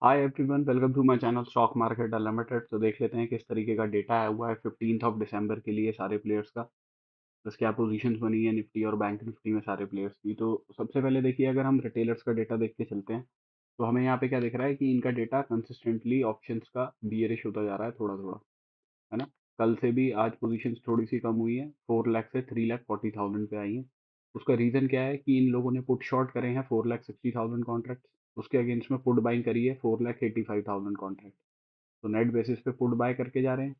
Hi everyone, welcome to my channel stock market unlimited. तो देख लेते हैं किस तरीके का डेटा आया हुआ है 15 दिसंबर के लिए सारे प्लेयर्स का। बस क्या पोजीशंस बनी है निफ्टी और बैंक निफ्टी में सारे प्लेयर्स की। तो सबसे पहले देखिए, अगर हम रिटेलर्स का डेटा देख के चलते हैं तो हमें यहाँ पे क्या दिख रहा है कि इनका डेटा कंसिस्टेंटली ऑप्शंस का बियरिश होता जा रहा है थोड़ा थोड़ा, है ना। कल से भी आज पोजीशंस थोड़ी सी कम हुई है, 4 लाख से 3,40,000 पे आई है। उसका रीजन क्या है कि इन लोगों ने पुट शॉर्ट करे हैं 4,60,000 कॉन्ट्रैक्ट। उसके अगेंस्ट में पुट बाइंग करी है 4,85,000 कॉन्ट्रैक्ट। तो नेट बेसिस पे पुट बाय करके जा रहे हैं।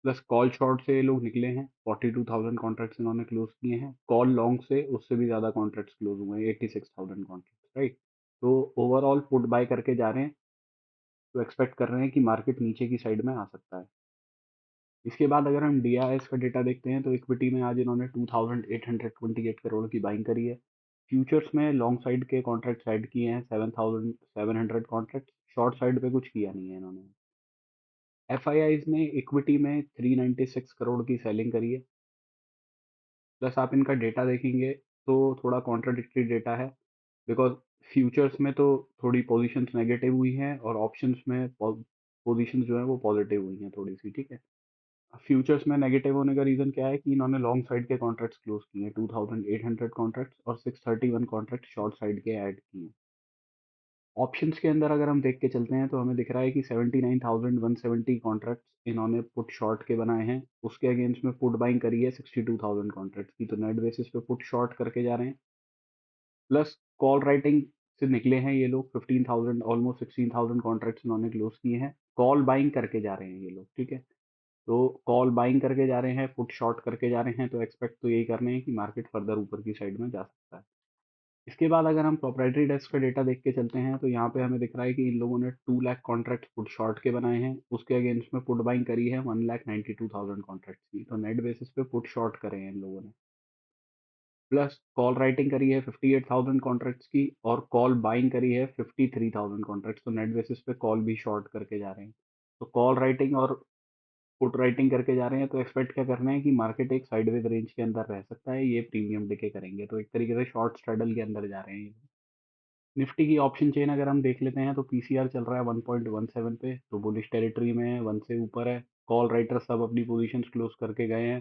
प्लस कॉल शॉर्ट से ये लोग निकले हैं, 42,000 कॉन्ट्रैक्ट्स इन्होंने क्लोज किए हैं। कॉल लॉन्ग से उससे भी ज़्यादा कॉन्ट्रैक्ट्स क्लोज हुए हैं, 86,000 कॉन्ट्रैक्ट्स, राइट। तो ओवरऑल पुट बाय करके जा रहे हैं। तो एक्सपेक्ट कर रहे हैं कि मार्केट नीचे की साइड में आ सकता है। इसके बाद अगर हम डीआईएस का डेटा देखते हैं तो इक्विटी में आज इन्होंने 2,828 करोड़ की बाइंग करी है। फ्यूचर्स में लॉन्ग साइड के कॉन्ट्रैक्ट ऐड किए हैं 7,700 कॉन्ट्रैक्ट। शॉर्ट साइड पे कुछ किया नहीं है इन्होंने। एफआईआईज ने इक्विटी में 396 करोड़ की सेलिंग करी है। प्लस आप इनका डेटा देखेंगे तो थोड़ा कॉन्ट्राडिक्टरी डेटा है, बिकॉज फ्यूचर्स में तो थोड़ी पोजीशंस नेगेटिव हुई हैं और ऑप्शंस में पोजीशंस जो है वो पॉजिटिव हुई हैं थोड़ी सी, ठीक है। फ्यूचर्स में नेगेटिव होने का रीजन क्या है कि इन्होंने लॉन्ग साइड के कॉन्ट्रैक्ट्स क्लोज किए हैं, 2,800 कॉन्ट्रैक्ट्स, और 631 कॉन्ट्रैक्ट शॉर्ट साइड के ऐड किए हैं। ऑप्शंस के अंदर अगर हम देख के चलते हैं तो हमें दिख रहा है कि 79,170 कॉन्ट्रैक्ट्स इन्होंने पुट शॉर्ट के बनाए हैं। उसके अगेंस्ट में पुट बाइंग करी है 62,000 कॉन्ट्रैक्ट्स की। तो नेट बेसिस पे पुट शॉर्ट करके जा रहे हैं। प्लस कॉल राइटिंग से निकले हैं ये लोग, 15,000 ऑलमोस्ट 16,000 कॉन्ट्रैक्ट्स इन्होंने क्लोज किए हैं। कॉल बाइंग करके जा रहे हैं ये लोग, ठीक है। तो कॉल बाइंग करके जा रहे हैं, पुट शॉर्ट करके जा रहे हैं। तो एक्सपेक्ट तो यही कर रहे हैं कि मार्केट फर्दर ऊपर की साइड में जा सकता है। इसके बाद अगर हम प्रोप्राइटरी डेस्क का डेटा देख के चलते हैं तो यहाँ पे हमें दिख रहा है कि इन लोगों ने 2 लाख कॉन्ट्रैक्ट पुट शॉर्ट के बनाए हैं। उसके अगेंस्ट में पुट बाइंग करी है 1,92,000 कॉन्ट्रैक्ट की। तो नेट बेसिस पे पुट शॉर्ट करे हैं इन लोगों ने। प्लस कॉल राइटिंग करी है 58,000 कॉन्ट्रैक्ट्स की, और कॉल बाइंग करी है 53,000 कॉन्ट्रैक्ट्स। तो नेट बेसिस पे कॉल भी शॉर्ट करके जा रहे हैं। तो कॉल राइटिंग और पुट राइटिंग करके जा रहे हैं। तो एक्सपेक्ट क्या कर रहे हैं कि मार्केट एक साइडवेज रेंज के अंदर रह सकता है, ये प्रीमियम डिके करेंगे। तो एक तरीके से शॉर्ट स्ट्रैडल के अंदर जा रहे हैं ये। निफ्टी की ऑप्शन चेन अगर हम देख लेते हैं तो पीसीआर चल रहा है 1.17 पे, तो बुलिश टेरिटरी में है, 1 से ऊपर है। कॉल राइटर्स सब अपनी पोजीशंस क्लोज करके गए हैं।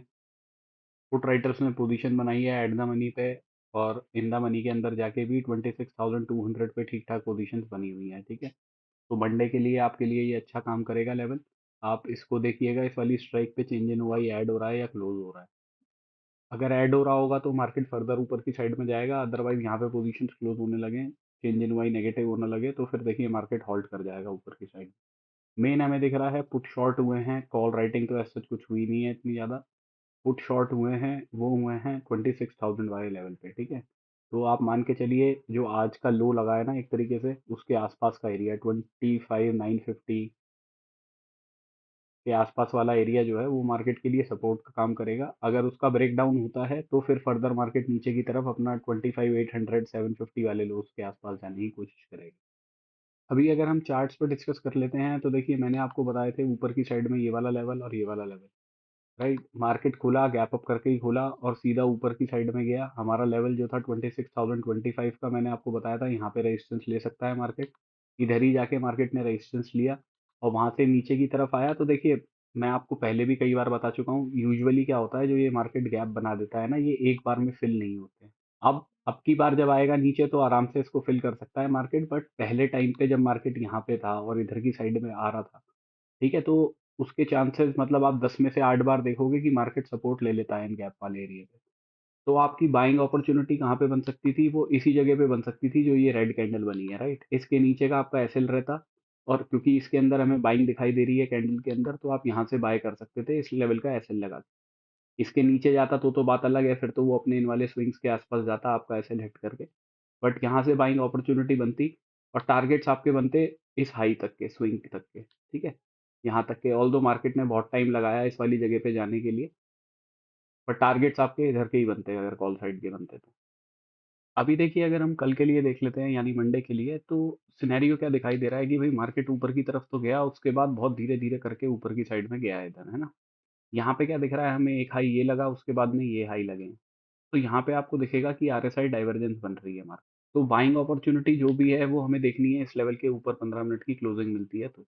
पुट राइटर्स ने पोजीशन बनाई है एट द मनी पे, और इन द मनी के अंदर जाके भी 26,200 पे ठीक ठाक पोजीशंस बनी हुई हैं, ठीक है। तो मंडे के लिए आपके लिए ये अच्छा काम करेगा लेवल। आप इसको देखिएगा, इस वाली स्ट्राइक पे चेंज इन हुआ ही ऐड हो रहा है या क्लोज हो रहा है। अगर ऐड हो रहा होगा तो मार्केट फर्दर ऊपर की साइड में जाएगा, अदरवाइज यहाँ पे पोजीशंस क्लोज होने लगे, चेंज इन वाई नेगेटिव होने लगे, तो फिर देखिए मार्केट हॉल्ट कर जाएगा ऊपर की साइड। मेन हमें दिख रहा है पुट शॉर्ट हुए हैं, कॉल राइटिंग तो ऐसा कुछ हुई नहीं है इतनी ज़्यादा। पुट शॉर्ट हुए हैं, वो हुए हैं 26,000 वाले लेवल पे, ठीक है। तो आप मान के चलिए जो आज का लो लगा है ना, एक तरीके से उसके आसपास का एरिया 25,950 के आसपास वाला एरिया जो है वो मार्केट के लिए सपोर्ट का काम करेगा। अगर उसका ब्रेक डाउन होता है तो फिर फर्दर मार्केट नीचे की तरफ अपना 25,800 750 वाले लोस के आसपास जाने की कोशिश करेगा। अभी अगर हम चार्ट्स पर डिस्कस कर लेते हैं तो देखिए, मैंने आपको बताए थे ऊपर की साइड में ये वाला लेवल और ये वाला लेवल, राइट। मार्केट खुला, गैप अप करके ही खुला और सीधा ऊपर की साइड में गया। हमारा लेवल जो था 26,025 का, मैंने आपको बताया था यहाँ पे रेजिस्टेंस ले सकता है मार्केट। इधर ही जाके मार्केट ने रेजिस्टेंस लिया और वहां से नीचे की तरफ आया। तो देखिए, मैं आपको पहले भी कई बार बता चुका हूँ, यूजुअली क्या होता है, जो ये मार्केट गैप बना देता है ना, ये एक बार में फिल नहीं होते। अब की बार जब आएगा नीचे तो आराम से इसको फिल कर सकता है मार्केट, बट पहले टाइम पे जब मार्केट यहाँ पे था और इधर की साइड में आ रहा था, ठीक है, तो उसके चांसेस, मतलब आप 10 में से 8 बार देखोगे कि मार्केट सपोर्ट ले लेता है इन गैप वाले एरिया पे। तो आपकी बाइंग अपॉर्चुनिटी कहाँ पे बन सकती थी, वो इसी जगह पे बन सकती थी जो ये रेड कैंडल बनी है, राइट। इसके नीचे का आपका एसएल रहता, और क्योंकि इसके अंदर हमें बाइंग दिखाई दे रही है कैंडल के अंदर, तो आप यहाँ से बाय कर सकते थे इस लेवल का एसएल लगा के। इसके नीचे जाता तो बात अलग है, फिर तो वो अपने इन वाले स्विंग्स के आसपास जाता आपका एसएल हिट करके। बट यहाँ से बाइंग अपॉर्चुनिटी बनती और टारगेट्स आपके बनते इस हाई तक के, स्विंग तक के, ठीक है। यहाँ तक के, ऑल दो मार्केट ने बहुत टाइम लगाया इस वाली जगह पे जाने के लिए, पर टारगेट्स आपके इधर के ही बनते अगर कॉल साइड के बनते तो। अभी देखिए, अगर हम कल के लिए देख लेते हैं यानी मंडे के लिए, तो सिनेरियो क्या दिखाई दे रहा है कि भाई मार्केट ऊपर की तरफ तो गया, उसके बाद बहुत धीरे धीरे करके ऊपर की साइड में गया है इधर, है ना। यहाँ पे क्या दिख रहा है हमें, एक हाई ये लगा, उसके बाद में ये हाई लगे हैं। तो यहाँ पे आपको दिखेगा कि आरएसआई डाइवर्जेंस बन रही है मार्केट। तो बाइंग अपॉर्चुनिटी जो भी है वो हमें देखनी है इस लेवल के ऊपर 15 मिनट की क्लोजिंग मिलती है तो।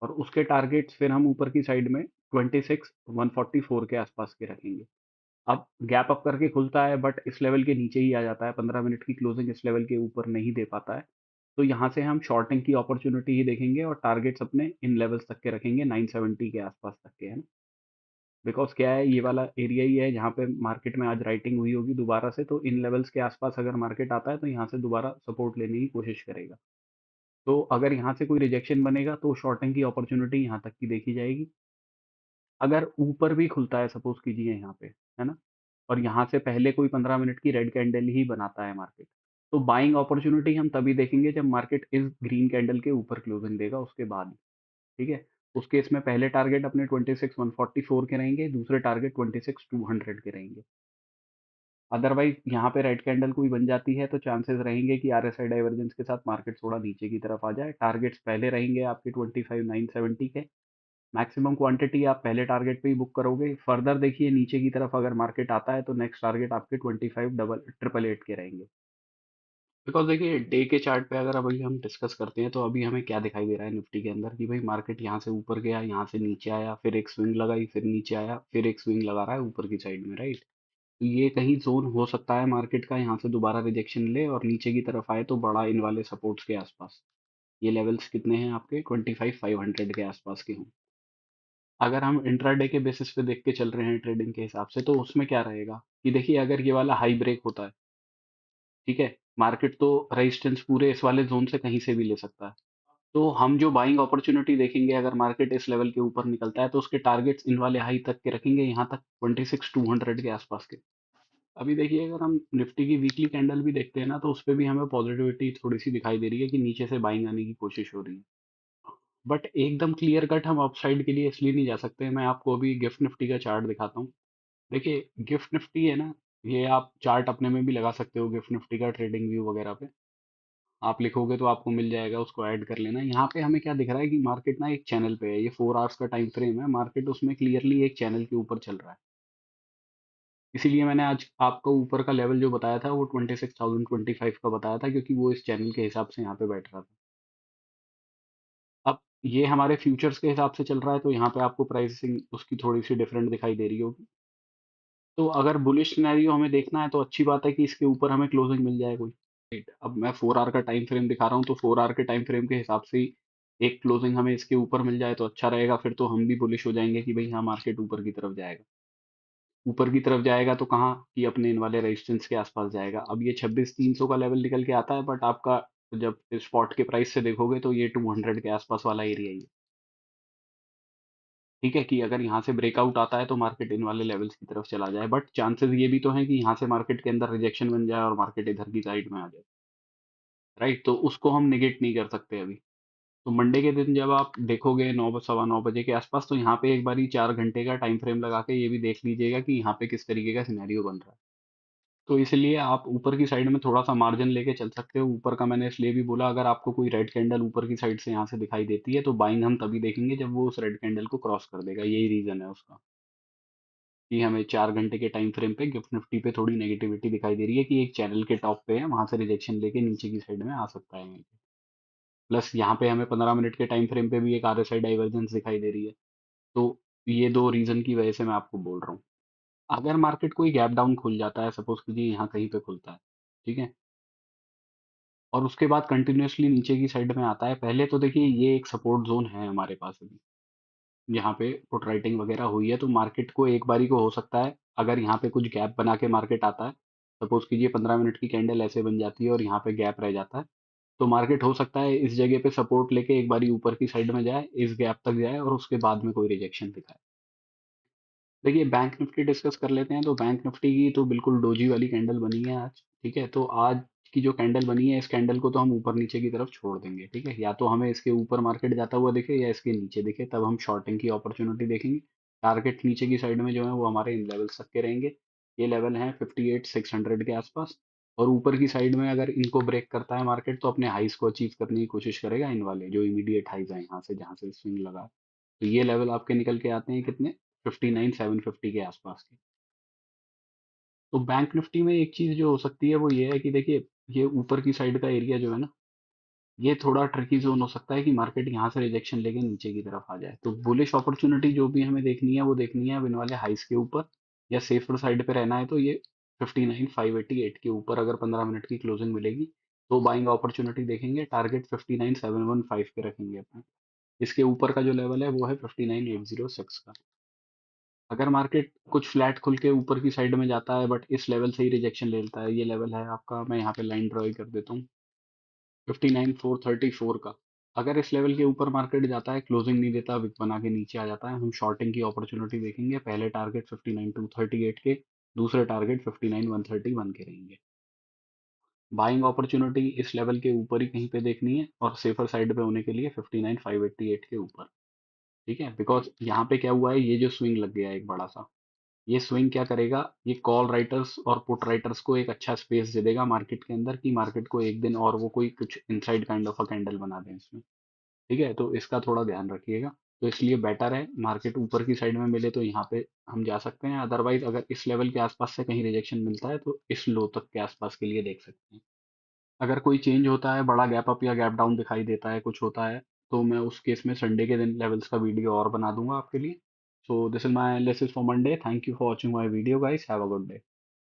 और उसके टारगेट्स फिर हम ऊपर की साइड में 26 144 के आसपास के रखेंगे। अब गैप अप करके खुलता है बट इस लेवल के नीचे ही आ जाता है, 15 मिनट की क्लोजिंग इस लेवल के ऊपर नहीं दे पाता है, तो यहाँ से हम शॉर्टिंग की अपॉर्चुनिटी ही देखेंगे और टारगेट्स अपने इन लेवल्स तक के रखेंगे, 970 के आसपास तक के, है ना? बिकॉज़ क्या है, ये वाला एरिया ही है जहाँ पे मार्केट में आज राइटिंग हुई होगी दोबारा से, तो इन लेवल्स के आसपास अगर मार्केट आता है तो यहाँ से दोबारा सपोर्ट लेने की कोशिश करेगा। तो अगर यहाँ से कोई रिजेक्शन बनेगा तो शॉर्टिंग की अपॉर्चुनिटी यहाँ तक की देखी जाएगी। अगर ऊपर भी खुलता है सपोज़ कीजिए यहाँ पे, है ना? और यहाँ से पहले कोई 15 मिनट की रेड कैंडल ही बनाता है मार्केट, तो बाइंग अपॉर्चुनिटी हम तभी देखेंगे जब मार्केट इस ग्रीन कैंडल के ऊपर क्लोजिंग देगा उसके बाद, ठीक है? उस केस में पहले टारगेट अपने 26,144 के रहेंगे, दूसरे टारगेट 26,200 के रहेंगे। अदरवाइज़ यहाँ पे रेड कैंडल कोई बन जाती है तो चांसेस रहेंगे कि आरएसआई डाइवर्जेंस के साथ मार्केट थोड़ा नीचे की तरफ आ जाए। टारगेट्स पहले रहेंगे आपके 25,970 के। मैक्सिमम क्वांटिटी आप पहले टारगेट पे ही बुक करोगे। फर्दर देखिए नीचे की तरफ अगर मार्केट आता है तो नेक्स्ट टारगेट आपके 25 डबल 888 के रहेंगे। बिकॉज़ देखिए डे के चार्ट पे अगर अभी हम डिस्कस करते हैं तो अभी हमें क्या दिखाई दे रहा है निफ्टी के अंदर कि भाई मार्केट यहाँ से ऊपर गया, यहाँ से नीचे आया, फिर एक स्विंग लगाई, फिर नीचे आया, फिर एक स्विंग लगा रहा है ऊपर की साइड में, राइट? तो ये कहीं ज़ोन हो सकता है मार्केट का यहाँ से दोबारा रिजेक्शन ले और नीचे की तरफ आए तो बड़ा इन वाले सपोर्ट्स के आसपास। ये लेवल्स कितने हैं आपके 25,500 के आसपास के हों। अगर हम इंट्राडे के बेसिस पे देख के चल रहे हैं ट्रेडिंग के हिसाब से तो उसमें क्या रहेगा कि देखिए अगर ये वाला हाई ब्रेक होता है, ठीक है, मार्केट तो रेजिस्टेंस पूरे इस वाले जोन से कहीं से भी ले सकता है। तो हम जो बाइंग अपॉर्चुनिटी देखेंगे अगर मार्केट इस लेवल के ऊपर निकलता है तो उसके टारगेट्स इन वाले हाई तक के रखेंगे, यहाँ तक 26,200 के आसपास के। अभी देखिए अगर हम निफ्टी की वीकली कैंडल भी देखते हैं ना तो उसपे भी हमें पॉजिटिविटी थोड़ी-सी दिखाई दे रही है कि नीचे से बाइंग आने की कोशिश हो रही है। बट एकदम क्लियर कट हम अपसाइड के लिए इसलिए नहीं जा सकते। मैं आपको अभी गिफ्ट निफ्टी का चार्ट दिखाता हूँ। देखिए गिफ्ट निफ्टी है ना, ये आप चार्ट अपने में भी लगा सकते हो गिफ्ट निफ्टी का ट्रेडिंग व्यू वगैरह पे। आप लिखोगे तो आपको मिल जाएगा, उसको ऐड कर लेना। यहाँ पे हमें क्या दिख रहा है कि मार्केट ना एक चैनल पे है, ये 4 आवर्स का टाइम फ्रेम है, मार्केट उसमें क्लियरली एक चैनल के ऊपर चल रहा है। इसीलिए मैंने आज आपको ऊपर का लेवल जो बताया था वो 26,025 का बताया था क्योंकि वो इस चैनल के हिसाब से यहाँ पे बैठ रहा था। अब ये हमारे फ्यूचर्स के हिसाब से चल रहा है तो यहाँ पे आपको प्राइसिंग उसकी थोड़ी-सी डिफरेंट दिखाई दे रही होगी। तो अगर बुलिश सिनेरियो हमें देखना है तो अच्छी बात है कि इसके ऊपर हमें क्लोजिंग मिल जाए कोई। राइट, अब मैं 4 आवर का टाइम फ्रेम दिखा रहा हूँ तो 4 आवर के टाइम फ्रेम के हिसाब से ही एक क्लोजिंग हमें इसके ऊपर मिल जाए तो अच्छा रहेगा, फिर तो हम भी बुलिश हो जाएँगे कि भई हाँ, मार्केट ऊपर की तरफ जाएगा। ऊपर की तरफ जाएगा तो कहाँ कि अपने इन वाले रेजिस्टेंस के आसपास जाएगा। अब ये 26,300 का लेवल निकल के आता है बट आपका जब स्पॉट के प्राइस से देखोगे तो ये 200 के आसपास वाला एरिया ही है। ठीक है कि अगर यहाँ से ब्रेकआउट आता है तो मार्केट इन वाले लेवल्स की तरफ चला जाए, बट चांसेस ये भी तो हैं कि यहाँ से मार्केट के अंदर रिजेक्शन बन जाए और मार्केट इधर की साइड में आ जाए, राइट? तो उसको हम नेगेट नहीं कर सकते अभी। तो मंडे के दिन जब आप देखोगे 9 सवा 9 बजे के आसपास तो यहाँ पे एक बारी 4 घंटे का टाइम फ्रेम लगा के ये भी देख लीजिएगा कि यहाँ पे किस तरीके का सिनेरियो बन रहा है। तो इसलिए आप ऊपर की साइड में थोड़ा-सा मार्जिन लेके चल सकते हो। ऊपर का मैंने इसलिए भी बोला, अगर आपको कोई रेड कैंडल ऊपर की साइड से यहाँ से दिखाई देती है तो बाइंग हम तभी देखेंगे जब वो उस रेड कैंडल को क्रॉस कर देगा। यही रीज़न है उसका। कि हमें 4 घंटे के टाइम फ्रेम पे गिफ्ट निफ्टी पे थोड़ी नेगेटिविटी दिखाई दे रही है कि एक चैनल के टॉप पे है, वहाँ से रिजेक्शन लेके नीचे की साइड में आ सकता है वहीं पे। प्लस यहाँ पे हमें 15 मिनट के टाइम फ्रेम पे भी एक आरएसआई डाइवर्जेंस दिखाई दे रही है। तो ये 2 रीज़न की वजह से मैं आपको बोल रहा हूँ। अगर मार्केट कोई गैप डाउन खुल जाता है, सपोज़ कीजिए यहाँ कहीं पे खुलता है, ठीक है? और उसके बाद कंटिन्यूअसली नीचे की साइड में आता है, पहले तो देखिए ये एक सपोर्ट ज़ोन है हमारे पास अभी। यहाँ पे पुट राइटिंग वगैरह हुई है तो मार्केट को एक बारी को हो सकता है अगर यहाँ पे कुछ गैप बना के मार्केट आता है, सपोज कीजिए 15 मिनट की कैंडल ऐसे बन जाती है और यहाँ पे गैप रह जाता है, तो मार्केट हो सकता है इस जगह पे सपोर्ट लेके एक बारी ऊपर की साइड में जाए, इस गैप तक जाए और उसके बाद में कोई रिजेक्शन दिखाए। देखिए बैंक निफ्टी डिस्कस कर लेते हैं, तो बैंक निफ्टी की तो बिल्कुल डोजी वाली कैंडल बनी है आज, ठीक है? तो आज की जो कैंडल बनी है, इस कैंडल को तो हम ऊपर नीचे की तरफ छोड़ देंगे, ठीक है? या तो हमें इसके ऊपर मार्केट जाता हुआ दिखे या इसके नीचे दिखे, तब हम शॉर्टिंग की अपॉर्चुनिटी देखेंगे। टारगेट नीचे की साइड में जो है वो हमारे इन लेवल्स तक के रहेंगे। ये लेवल हैं 58,600 के आसपास, और ऊपर की साइड में अगर इनको ब्रेक करता है मार्केट तो अपने हाईज़ को अचीव करने की कोशिश करेगा, इन वाले जो इमीडिएट हाईज़ हैं यहाँ से जहाँ से स्विंग लगा है। तो ये लेवल आपके निकल के आते हैं कितने, 59,750 के आसपास के। तो बैंक निफ्टी में एक चीज जो हो सकती है वो ये है कि देखिए, ये ऊपर की साइड का एरिया जो है ना, ये थोड़ा ट्रिकी जोन हो सकता है कि मार्केट यहाँ से रिजेक्शन लेके नीचे की तरफ आ जाए। तो बुलिश अपॉर्चुनिटी जो भी हमें देखनी है वो देखनी है अब इन वाले हाइस के ऊपर, या सेफर साइड पे रहना है तो ये 59,588 के ऊपर अगर 15 मिनट की क्लोजिंग मिलेगी तो बाइंग अपॉर्चुनिटी देखेंगे। टारगेट 59,715 पे रखेंगे अपना। इसके ऊपर का जो लेवल है वो है 59,806 का। अगर मार्केट कुछ फ्लैट खुल के ऊपर की साइड में जाता है बट इस लेवल से ही रिजेक्शन ले लेता है, ये लेवल है आपका, मैं यहाँ पे लाइन ड्रॉ कर देता हूँ, 59,434 का। अगर इस लेवल के ऊपर मार्केट जाता है, क्लोजिंग नहीं देता, विक बना के नीचे आ जाता है, हम शॉर्टिंग की अपॉर्चुनिटी देखेंगे। पहले टारगेट 59,238 के, दूसरे टारगेट 59,131 के रहेंगे। बाइंग अपॉर्चुनिटी इस लेवल के ऊपर ही कहीं पे देखनी है और सेफर साइड पे होने के लिए 59,588 के ऊपर। ठीक है, बिकॉज यहाँ पे क्या हुआ है, ये जो स्विंग लग गया है एक बड़ा सा, ये स्विंग क्या करेगा, ये कॉल राइटर्स और पुट राइटर्स को एक अच्छा स्पेस दे देगा मार्केट के अंदर कि मार्केट को एक दिन और वो कोई कुछ inside kind of a candle बना दें इसमें। ठीक है, तो इसका थोड़ा ध्यान रखिएगा। तो इसलिए बेटर है मार्केट ऊपर की साइड में मिले तो यहाँ पे हम जा सकते हैं, अदरवाइज अगर इस लेवल के आसपास से कहीं रिजेक्शन मिलता है तो इस लो तक के आसपास के लिए देख सकते हैं। अगर कोई चेंज होता है, बड़ा गैप अप या गैप डाउन दिखाई देता है, कुछ होता है, तो मैं उस केस में संडे के दिन लेवल्स का वीडियो और बना दूंगा आपके लिए। So this is my analysis for Monday. Thank you for watching my video guys, have a good day.